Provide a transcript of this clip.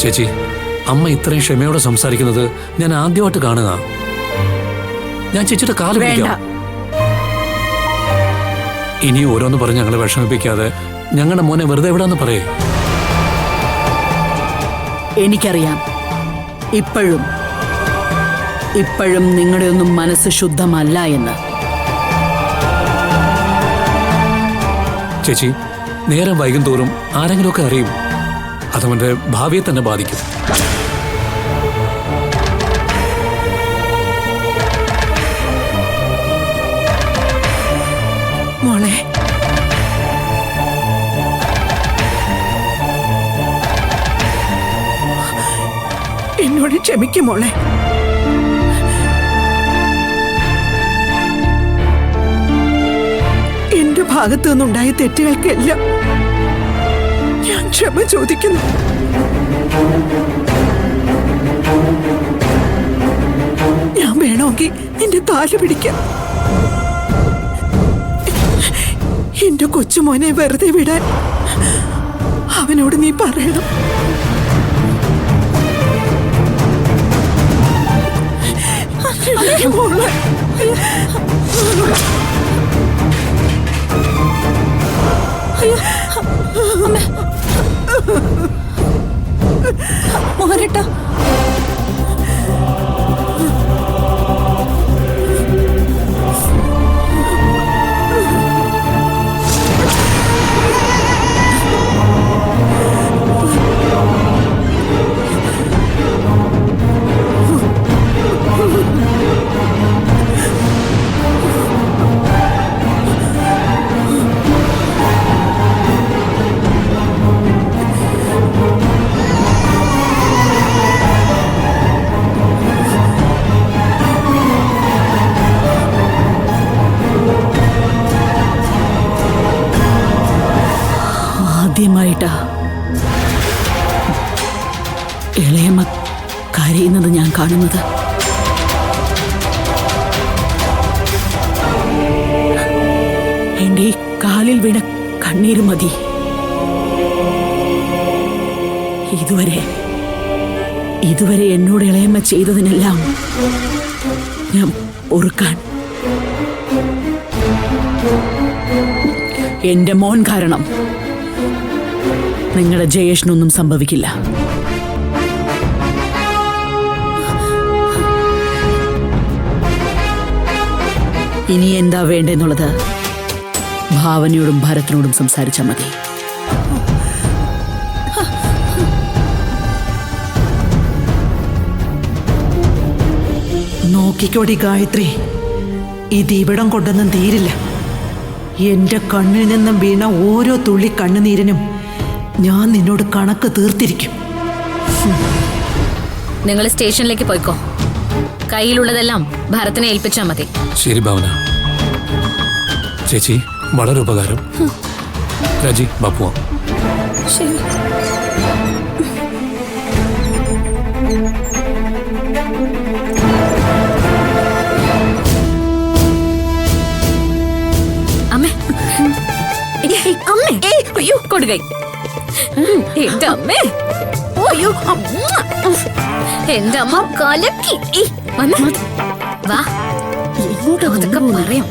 ചേച്ചി, അമ്മ ഇത്രയും ക്ഷമയോടെ സംസാരിക്കുന്നത് ഞാൻ ആദ്യമായിട്ട് കാണുക. ഞാൻ ചേച്ചിയുടെ കാല് പിടിക്കാം. ഇനി ഓരോന്ന് പറഞ്ഞ് ഞങ്ങളെ വിഷമിപ്പിക്കാതെ ഞങ്ങളുടെ മോനെ വെറുതെ എവിടാന്ന് പറയേ. എനിക്കറിയാം, ഇപ്പോഴും നിങ്ങളുടെ ഒന്നും മനസ്സ് ശുദ്ധമല്ല എന്ന്. ചേച്ചി, നേരം വൈകും തോറും ആരെങ്കിലുമൊക്കെ അറിയും. അതവന്റെ ഭാവിയെ തന്നെ ബാധിക്കും. മോളെ, എന്നോട് ക്ഷമിക്കും മോളെ. എന്റെ ഭാഗത്തു നിന്നുണ്ടായ തെറ്റുകൾക്കെല്ലാം ഞാൻ ക്ഷമ ചോദിക്കുന്നു. ഞാൻ വേണമെങ്കിൽ നിന്റെ കാല് പിടിക്കാം. എന്റെ കൊച്ചുമോനെ വെറുതെ വിടാൻ അവനോട് നീ പറയണം. മോളെ, മോഹനേട്ടാ, ആദ്യമായിട്ടാ ഇളയമ്മ കരയുന്നത് ഞാൻ കാണുന്നത്. എന്റെ ഈ കാലിൽ വീണ കണ്ണീര് മതി ഇതുവരെ എന്നോട് ഇളയമ്മ ചെയ്തതിനെല്ലാം ഞാൻ ഓർക്കാൻ. എന്റെ മോൻ കാരണം നിങ്ങളുടെ ജയേഷിനൊന്നും സംഭവിക്കില്ല. ഇനി എന്താ വേണ്ടെന്നുള്ളത് ഭാവനയോടും ഭരത്തിനോടും സംസാരിച്ചാൽ മതി. നോക്കിക്കോടി ഗായത്രി, ഈ ദീപിടം കൊണ്ടൊന്നും തീരില്ല. എന്റെ കണ്ണിൽ നിന്നും വീണ ഓരോ തുള്ളി കണ്ണുനീരിനും ഞാൻ നിന്നോട് കണക്ക് തീർത്തിരിക്കും. നിങ്ങൾ സ്റ്റേഷനിലേക്ക് പോയിക്കോ. കയ്യിലുള്ളതെല്ലാം ഭരത്തിനെ ഏൽപ്പിച്ചാ മതി. ശരി ഭാവന. ചേച്ചി, വളരെ ഉപകാരം. രാജി, ബാപ്പുവാ. ശരി. അമ്മേ, അമ്മേ, അയ്യോ കൊടുകൈ. എന്റെ അമ്മേ, അയ്യോ എന്റെ അമ്മ കലക്കി. വാ, ഇങ്ങോട്ട് പറയാം.